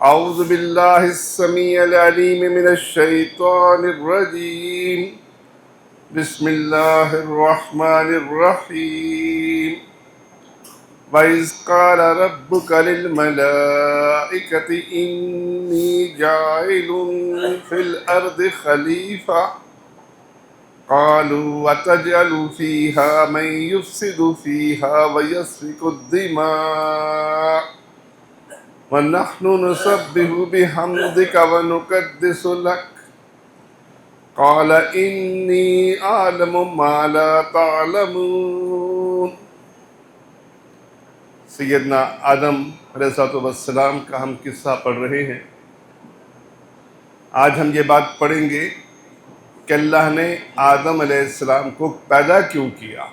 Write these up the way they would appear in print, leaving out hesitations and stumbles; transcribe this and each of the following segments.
اعوذ باللہ السمیع العلیم من الشیطان الرجیم بسم اللہ الرحمن الرحیم وَإِذْ قَالَ رَبُّكَ لِلْمَلَائِكَةِ إِنِّي جَاعِلٌ فِي الْأَرْضِ خَلِيفَةً قَالُوا وَتَجْعَلُ فِيهَا مَن يُفْسِدُ فِيهَا وَيَسْفِكُ الدِّمَاءَ وَنَحْنُ نُسَبِّحُ بِحَمْدِكَ وَنُقَدِّسُ لَكَ قَالَ إِنِّي أَعْلَمُ مَا لَا تَعْلَمُونَ۔ سیدنا آدم علیہ السلام کا ہم قصہ پڑھ رہے ہیں۔ آج ہم یہ بات پڑھیں گے کہ اللہ نے آدم علیہ السلام کو پیدا کیوں کیا،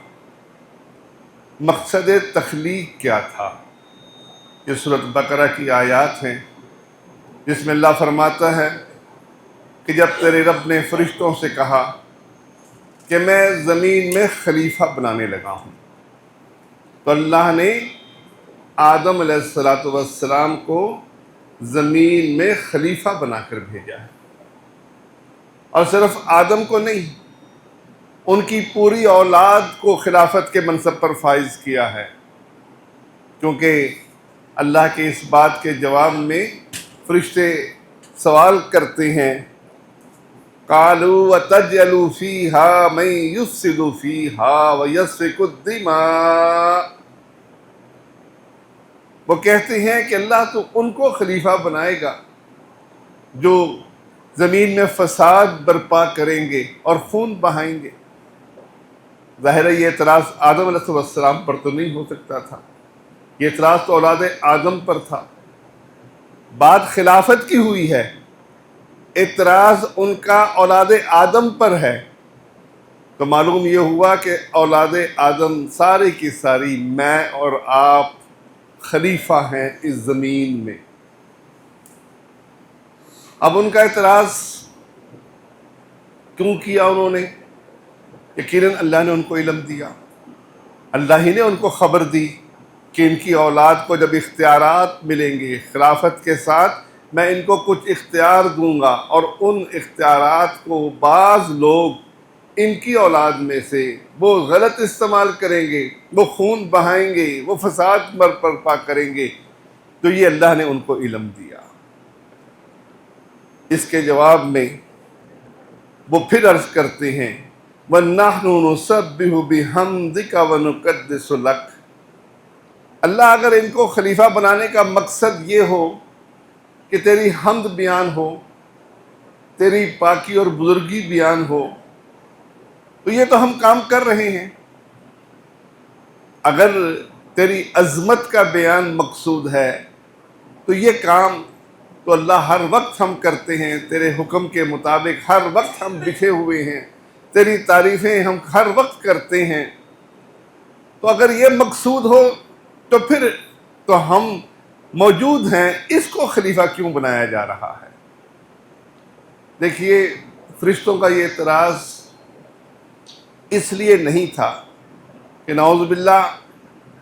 مقصد تخلیق کیا تھا۔ یہ سورۃ بقرہ کی آیات ہیں جس میں اللہ فرماتا ہے کہ جب تیرے رب نے فرشتوں سے کہا کہ میں زمین میں خلیفہ بنانے لگا ہوں، تو اللہ نے آدم علیہ السلام کو زمین میں خلیفہ بنا کر بھیجا ہے، اور صرف آدم کو نہیں، ان کی پوری اولاد کو خلافت کے منصب پر فائز کیا ہے، کیونکہ اللہ کے اس بات کے جواب میں فرشتے سوال کرتے ہیں، قَالُوا وَتَجْعَلُ فِيهَا مَن يُفْسِدُ فِيهَا وَيَسْفِكُ الدِّمَاءَ۔ وہ کہتے ہیں کہ اللہ تو ان کو خلیفہ بنائے گا جو زمین میں فساد برپا کریں گے اور خون بہائیں گے۔ ظاہر ہے یہ اعتراض آدم علیہ السلام پر تو نہیں ہو سکتا تھا، یہ اعتراض تو اولاد آدم پر تھا۔ بات خلافت کی ہوئی ہے، اعتراض ان کا اولاد آدم پر ہے، تو معلوم یہ ہوا کہ اولاد آدم ساری کی ساری میں اور آپ خلیفہ ہیں اس زمین میں۔ اب ان کا اعتراض کیوں کیا انہوں نے؟ یقیناً اللہ نے ان کو علم دیا، اللہ ہی نے ان کو خبر دی کہ ان کی اولاد کو جب اختیارات ملیں گے خلافت کے ساتھ، میں ان کو کچھ اختیار دوں گا، اور ان اختیارات کو بعض لوگ ان کی اولاد میں سے وہ غلط استعمال کریں گے، وہ خون بہائیں گے، وہ فساد برپا کریں گے، تو یہ اللہ نے ان کو علم دیا۔ اس کے جواب میں وہ پھر عرض کرتے ہیں، وَنَحْنُ نُسَبِّحُ بِحَمْدِكَ وَنُقَدِّسُ لَكَ۔ اللہ اگر ان کو خلیفہ بنانے کا مقصد یہ ہو کہ تیری حمد بیان ہو، تیری پاکی اور بزرگی بیان ہو، تو یہ تو ہم کام کر رہے ہیں۔ اگر تیری عظمت کا بیان مقصود ہے تو یہ کام تو اللہ ہر وقت ہم کرتے ہیں، تیرے حکم کے مطابق ہر وقت ہم بچھے ہوئے ہیں، تیری تعریفیں ہم ہر وقت کرتے ہیں۔ تو اگر یہ مقصود ہو تو پھر تو ہم موجود ہیں، اس کو خلیفہ کیوں بنایا جا رہا ہے؟ دیکھیے، فرشتوں کا یہ اعتراض اس لیے نہیں تھا کہ نعوذ باللہ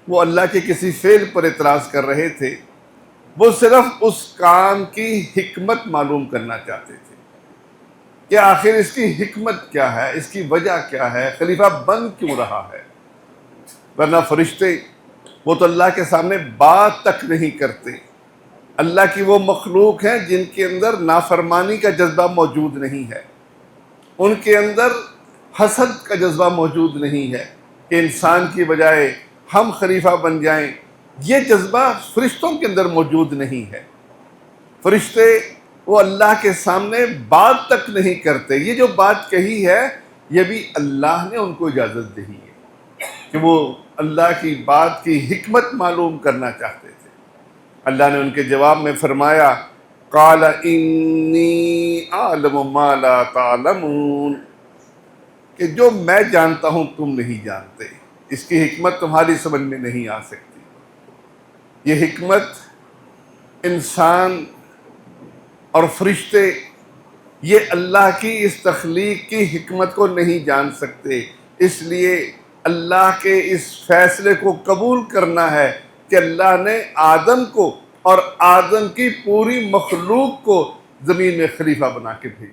وہ اللہ کے کسی فعل پر اعتراض کر رہے تھے، وہ صرف اس کام کی حکمت معلوم کرنا چاہتے تھے کہ آخر اس کی حکمت کیا ہے، اس کی وجہ کیا ہے، خلیفہ بن کیوں رہا ہے۔ ورنہ فرشتے وہ تو اللہ کے سامنے بات تک نہیں کرتے۔ اللہ کی وہ مخلوق ہیں جن کے اندر نافرمانی کا جذبہ موجود نہیں ہے، ان کے اندر حسد کا جذبہ موجود نہیں ہے کہ انسان کی بجائے ہم خلیفہ بن جائیں، یہ جذبہ فرشتوں کے اندر موجود نہیں ہے۔ فرشتے وہ اللہ کے سامنے بات تک نہیں کرتے، یہ جو بات کہی ہے یہ بھی اللہ نے ان کو اجازت دی ہے کہ وہ اللہ کی بات کی حکمت معلوم کرنا چاہتے تھے۔ اللہ نے ان کے جواب میں فرمایا، قال انی اعلم ما لا تعلمون، کہ جو میں جانتا ہوں تم نہیں جانتے، اس کی حکمت تمہاری سمجھ میں نہیں آ سکتی۔ یہ حکمت انسان اور فرشتے یہ اللہ کی اس تخلیق کی حکمت کو نہیں جان سکتے، اس لیے اللہ کے اس فیصلے کو قبول کرنا ہے کہ اللہ نے آدم کو اور آدم کی پوری مخلوق کو زمین میں خلیفہ بنا کے بھیج